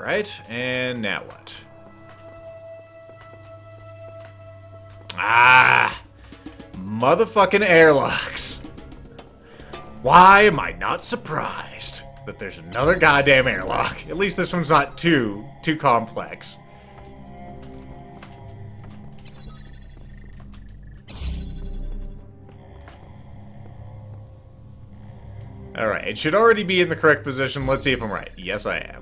Alright, and now what? Ah! Motherfucking airlocks. Why am I not surprised that there's another goddamn airlock? At least this one's not too complex. Alright, it should already be in the correct position. Let's see if I'm right. Yes, I am.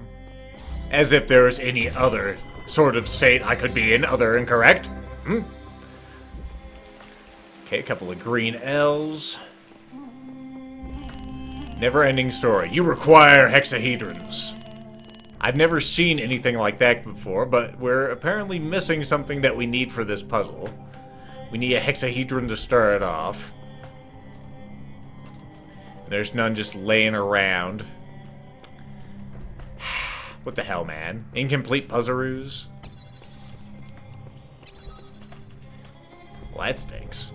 As if there was any other sort of state I could be in other incorrect. Okay, a couple of green L's. Never-ending story. You require hexahedrons. I've never seen anything like that before, but we're apparently missing something that we need for this puzzle. We need a hexahedron to start it off. There's none just laying around. What the hell, man? Incomplete puzzleroos? Well, that stinks.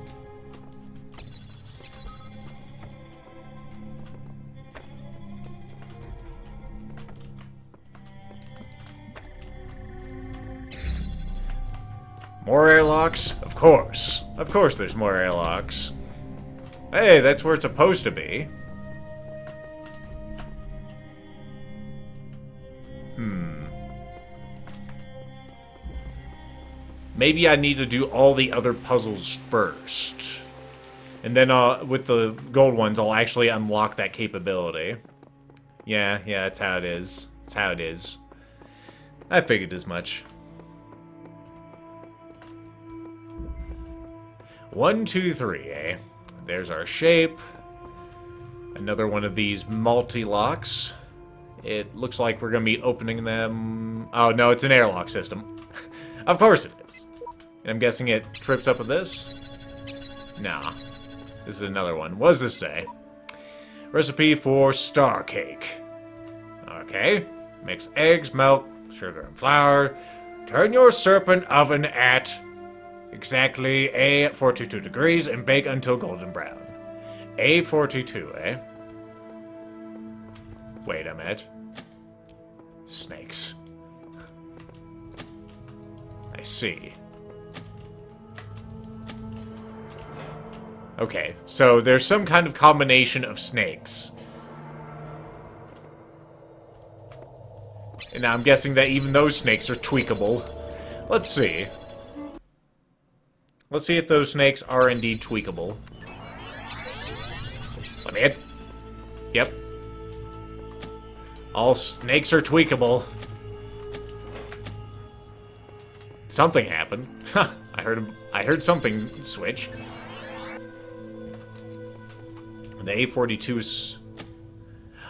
More airlocks? Of course. Of course there's more airlocks. Hey, that's where it's supposed to be. Maybe I need to do all the other puzzles first. And then with the gold ones, I'll actually unlock that capability. Yeah, that's how it is. That's how it is. I figured as much. 1, 2, 3, eh? There's our shape. Another one of these multi-locks. It looks like we're going to be opening them... Oh, no, it's an airlock system. Of course it is. And I'm guessing it trips up with this? Nah. This is another one. What does this say? Recipe for star cake. Okay. Mix eggs, milk, sugar, and flour. Turn your serpent oven at exactly A42 degrees and bake until golden brown. A42, eh? Wait a minute. Snakes. I see. Okay, so there's some kind of combination of snakes. And now I'm guessing that even those snakes are tweakable. Let's see. Let's see if those snakes are indeed tweakable. Let me hit. Yep. All snakes are tweakable. Something happened. I heard something switch. The A42's...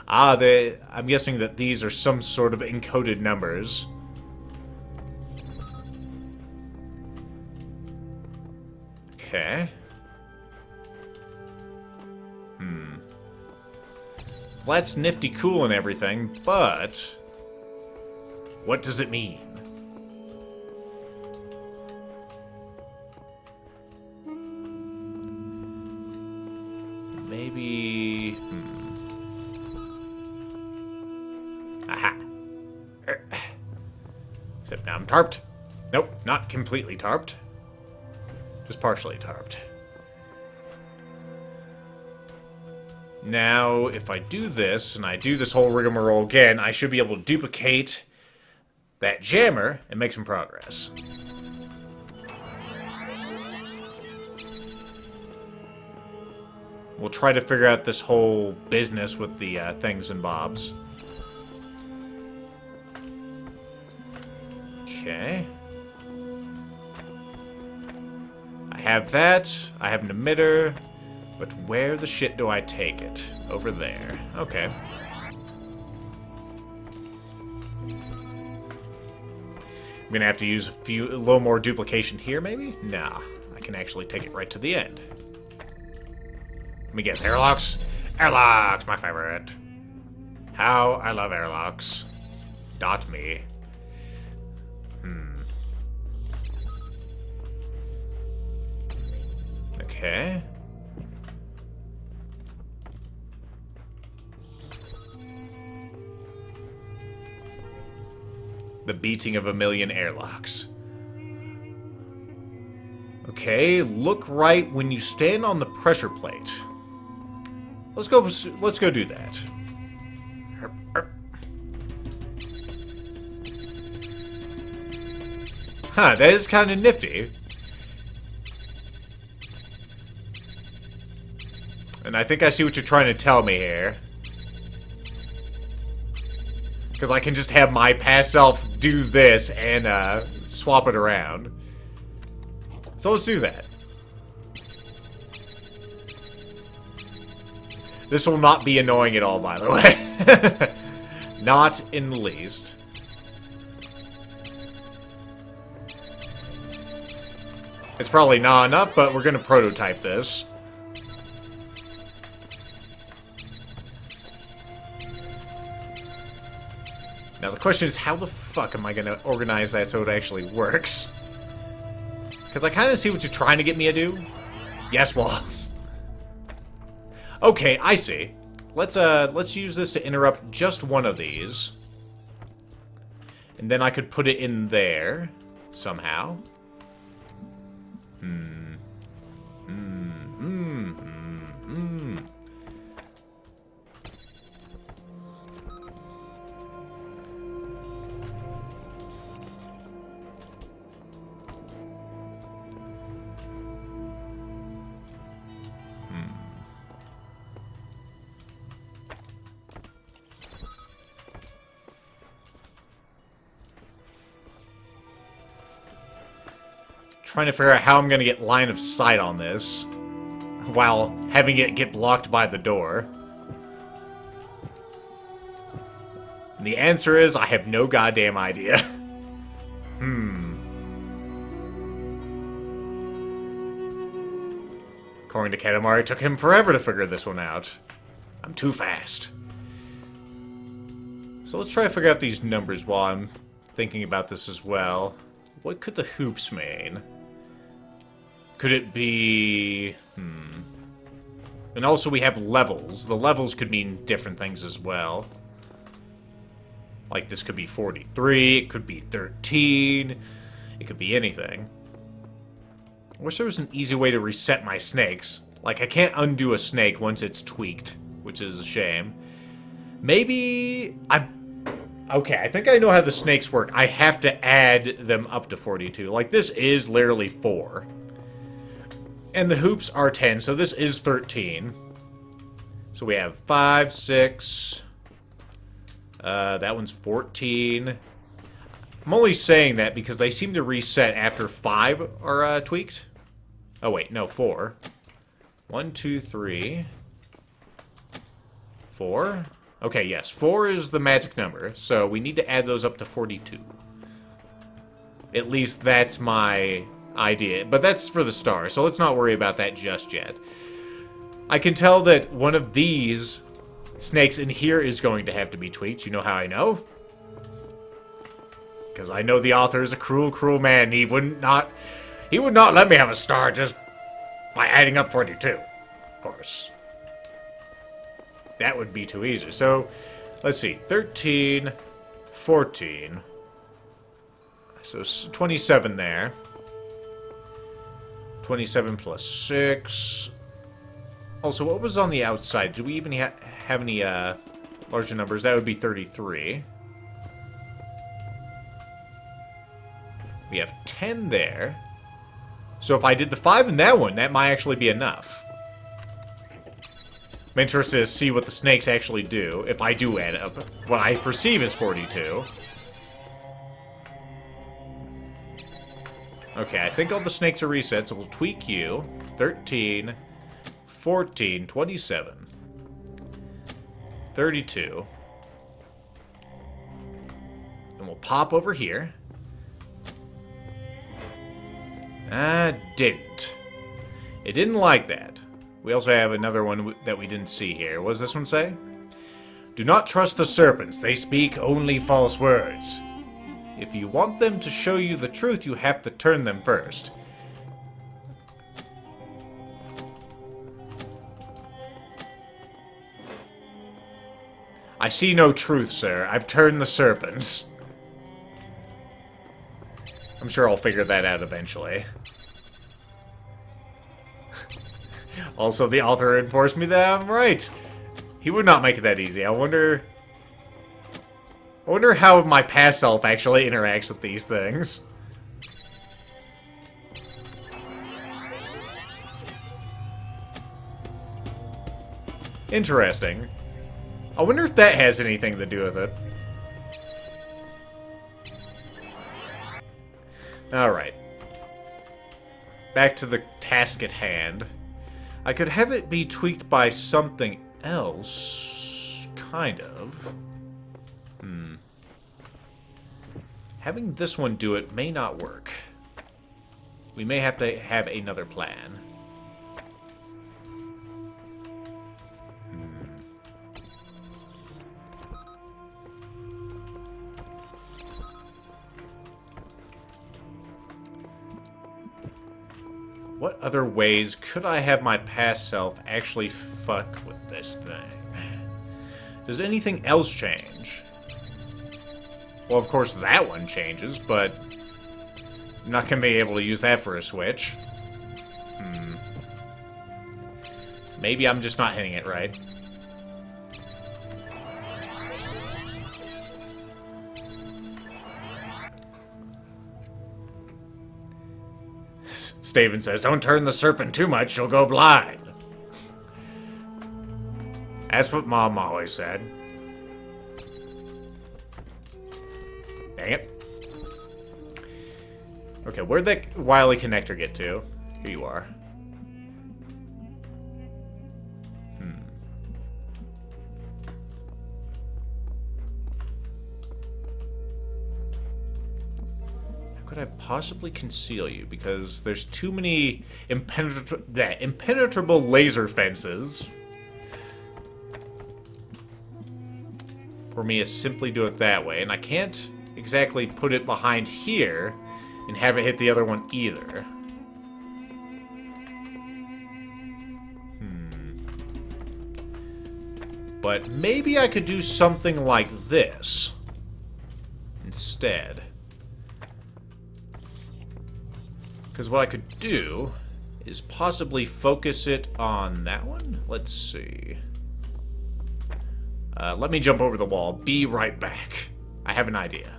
I'm guessing that these are some sort of encoded numbers. Okay. Well, that's nifty cool and everything, but... what does it mean? Maybe... Aha. Except now I'm tarped. Nope, not completely tarped. Just partially tarped. Now, if I do this, and I do this whole rigmarole again, I should be able to duplicate that jammer and make some progress. We'll try to figure out this whole business with the things and bobs. Okay. I have that. I have an emitter. But where the shit do I take it? Over there. Okay. I'm gonna have to use a little more duplication here, maybe? Nah. I can actually take it right to the end. Let me guess. Airlocks? Airlocks, my favorite. How I love airlocks. Dot me. Okay. The beating of a million airlocks. Okay, look right when you stand on the pressure plate. Let's go do that. Huh, that is kind of nifty. And I think I see what you're trying to tell me here. Because I can just have my past self do this and swap it around. So let's do that. This will not be annoying at all, by the way. Not in the least. It's probably not enough, but we're going to prototype this. Now the question is, how the fuck am I going to organize that so it actually works? Because I kind of see what you're trying to get me to do. Yes, walls. Okay, I see. Let's use this to interrupt just one of these. And then I could put it in there somehow. Trying to figure out how I'm going to get line of sight on this while having it get blocked by the door. And the answer is, I have no goddamn idea. According to Katamari, it took him forever to figure this one out. I'm too fast. So let's try to figure out these numbers while I'm thinking about this as well. What could the hoops mean? Could it be... And also we have levels. The levels could mean different things as well. Like this could be 43, it could be 13, it could be anything. I wish there was an easy way to reset my snakes. Like, I can't undo a snake once it's tweaked, which is a shame. Maybe... Okay, I think I know how the snakes work. I have to add them up to 42. Like, this is literally 4. And the hoops are 10, so this is 13. So we have 5, 6... that one's 14. I'm only saying that because they seem to reset after 5 are tweaked. Oh, wait, no, 4. 1, 2, 3... 4... Okay, yes, 4 is the magic number, so we need to add those up to 42. At least that's my idea, but that's for the star, so let's not worry about that just yet. I can tell that one of these snakes in here is going to have to be tweaked. You know how I know? Because I know the author is a cruel, cruel man. He would not let me have a star just by adding up 42, of course. That would be too easy. So, let's see. 13, 14. So, 27 there. 27 plus 6. Also, what was on the outside? Do we even have any larger numbers? That would be 33. We have 10 there. So, if I did the 5 in that one, that might actually be enough. I'm interested to see what the snakes actually do, if I do add up what I perceive as 42. Okay, I think all the snakes are reset, so we'll tweak you. 13, 14, 27, 32. Then we'll pop over here. Didn't. It didn't like that. We also have another one that we didn't see here. What does this one say? Do not trust the serpents. They speak only false words. If you want them to show you the truth, you have to turn them first. I see no truth, sir. I've turned the serpents. I'm sure I'll figure that out eventually. Also, the author informed me that I'm right. He would not make it that easy. I wonder how my past self actually interacts with these things. Interesting. I wonder if that has anything to do with it. Alright. Back to the task at hand. I could have it be tweaked by something else. Kind of. Having this one do it may not work. We may have to have another plan. What other ways could I have my past self actually fuck with this thing? Does anything else change? Well, of course that one changes, but I'm not going to be able to use that for a switch. Maybe I'm just not hitting it right. Steven says, don't turn the serpent too much, she'll go blind. That's what Mom always said. Dang it. Okay, where'd that wily connector get to? Here you are. How could I possibly conceal you? Because there's too many impenetrable laser fences for me to simply do it that way. And I can't exactly put it behind here and have it hit the other one either. But maybe I could do something like this instead. Because what I could do is possibly focus it on that one. Let's see. Let me jump over the wall. Be right back. I have an idea.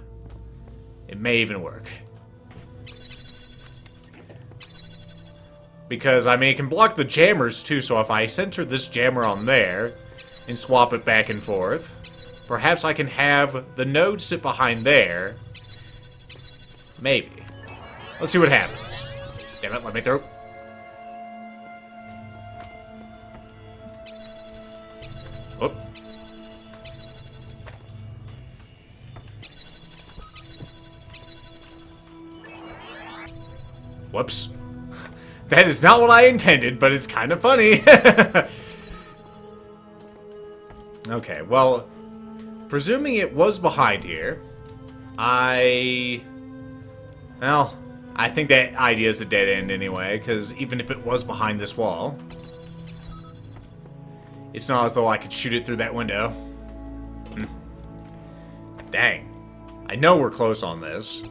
It may even work. Because, I mean, it can block the jammers too, so if I center this jammer on there and swap it back and forth, perhaps I can have the node sit behind there. Maybe. Let's see what happens. Damn it, let me through. Whoop. Whoops. That is not what I intended, but it's kind of funny. Okay, well, presuming it was behind here, well, I think that idea is a dead end anyway, because even if it was behind this wall, it's not as though I could shoot it through that window. Dang. I know we're close on this.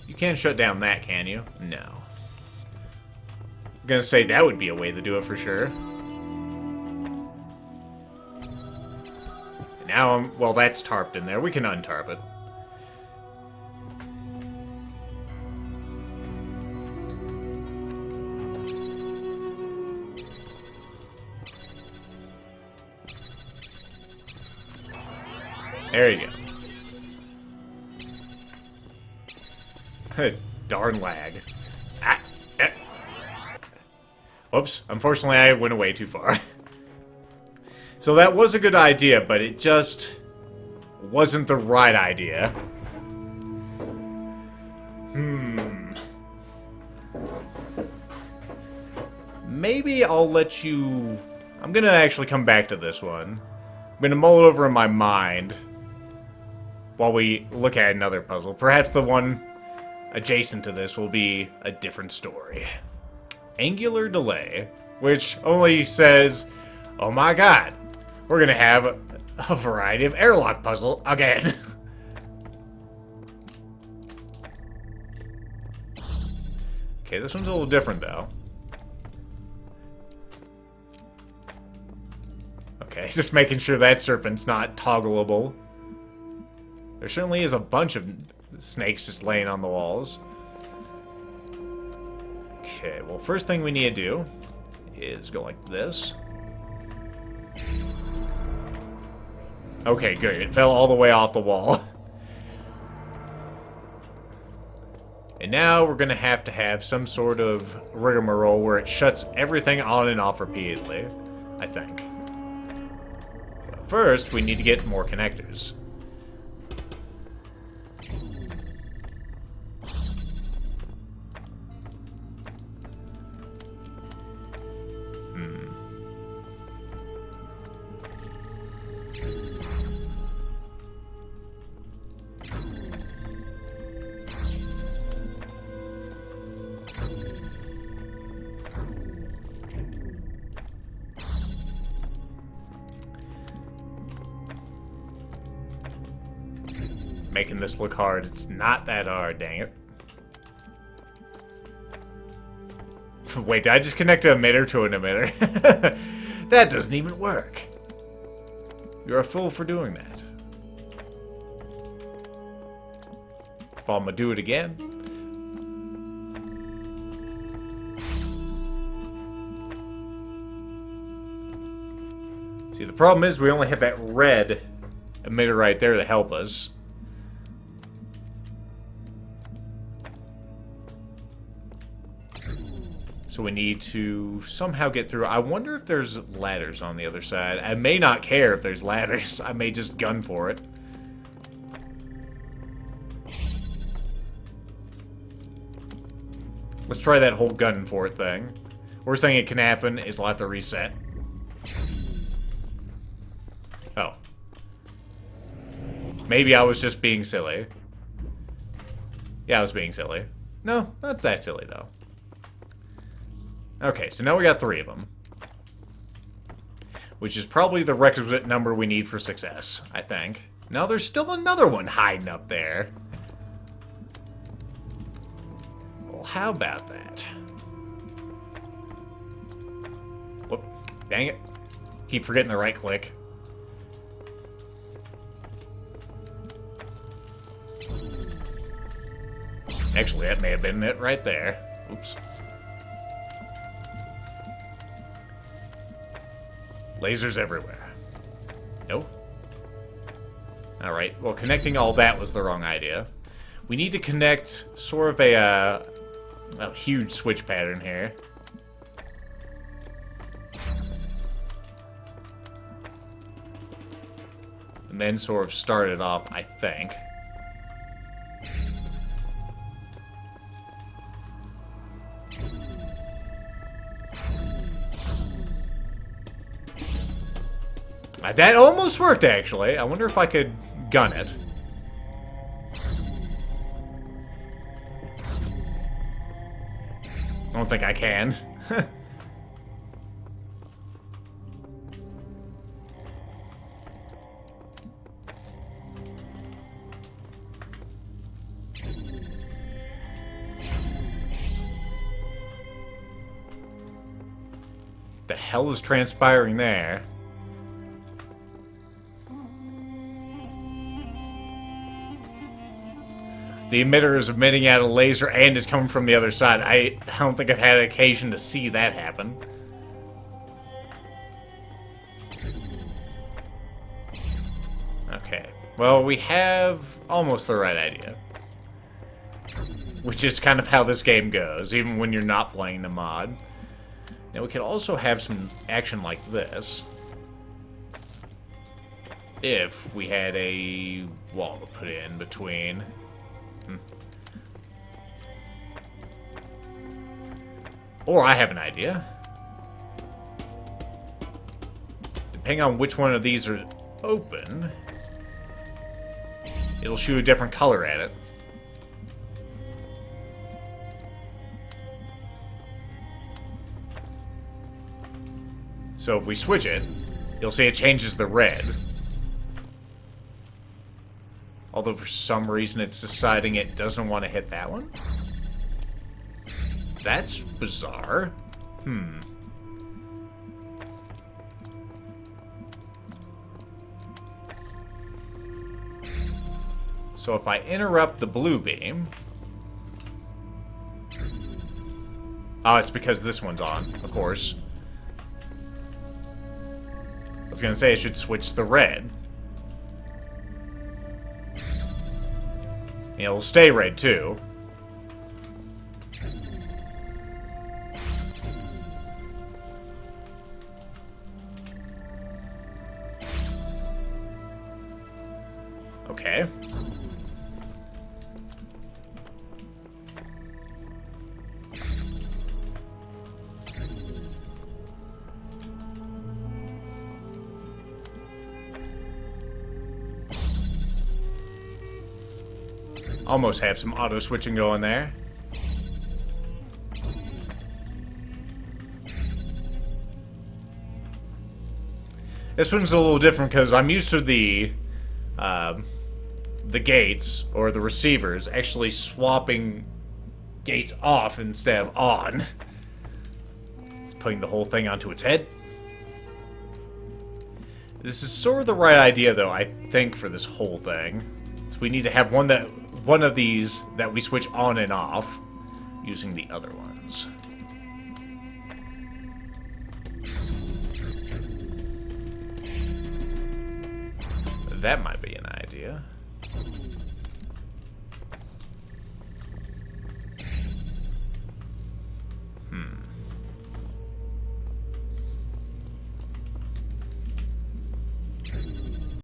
You can't shut down that, can you? No. I'm gonna say that would be a way to do it for sure. Now, well, that's tarped in there. We can untarp it. There you go. Darn lag. Oops. Unfortunately, I went away too far. So that was a good idea, but it just wasn't the right idea. Maybe I'll let you... I'm gonna actually come back to this one. I'm gonna mull it over in my mind while we look at another puzzle. Perhaps the one adjacent to this will be a different story. Angular delay. which only says, oh my god, we're gonna have a variety of airlock puzzle again. Okay, this one's a little different though. Okay, just making sure that serpent's not toggleable. There certainly is a bunch of snakes just laying on the walls. Okay, well, first thing we need to do is go like this. Okay, good. It fell all the way off the wall. And now we're going to have some sort of rigmarole where it shuts everything on and off repeatedly, I think. But first, we need to get more connectors. Making this look hard. It's not that hard, dang it. Wait, did I just connect an emitter to an emitter? That doesn't even work. You're a fool for doing that. Well, I'm gonna do it again. See, the problem is we only have that red emitter right there to help us. So we need to somehow get through. I wonder if there's ladders on the other side. I may not care if there's ladders. I may just gun for it. Let's try that whole gun for it thing. Worst thing that can happen is I'll have to reset. Oh. Maybe I was just being silly. Yeah, I was being silly. No, not that silly, though. Okay, so now we got 3 of them. Which is probably the requisite number we need for success, I think. Now there's still another one hiding up there. Well, how about that? Whoop, dang it. Keep forgetting the right click. Actually, that may have been it right there. Oops. Lasers everywhere. Nope. Alright, well, connecting all that was the wrong idea. We need to connect sort of a huge switch pattern here. And then sort of start it off, I think. That almost worked, actually. I wonder if I could gun it. I don't think I can. The hell is transpiring there? The emitter is emitting out a laser and is coming from the other side. I don't think I've had occasion to see that happen. Okay. Well, we have almost the right idea. Which is kind of how this game goes, even when you're not playing the mod. Now, we could also have some action like this. If we had a wall to put in between. Or I have an idea. Depending on which one of these are open, it'll shoot a different color at it. So if we switch it, you'll see it changes the red. Although for some reason it's deciding it doesn't want to hit that one. That's bizarre. So if I interrupt the blue beam... Oh, it's because this one's on, of course. I was gonna say I should switch the red. And it'll stay red, too. Okay. Almost have some auto switching going there. This one's a little different because I'm used to the gates or the receivers actually swapping gates off instead of on. It's putting the whole thing onto its head. This is sort of the right idea, though, I think, for this whole thing. So we need to have one of these that we switch on and off using the other ones. That might be an idea.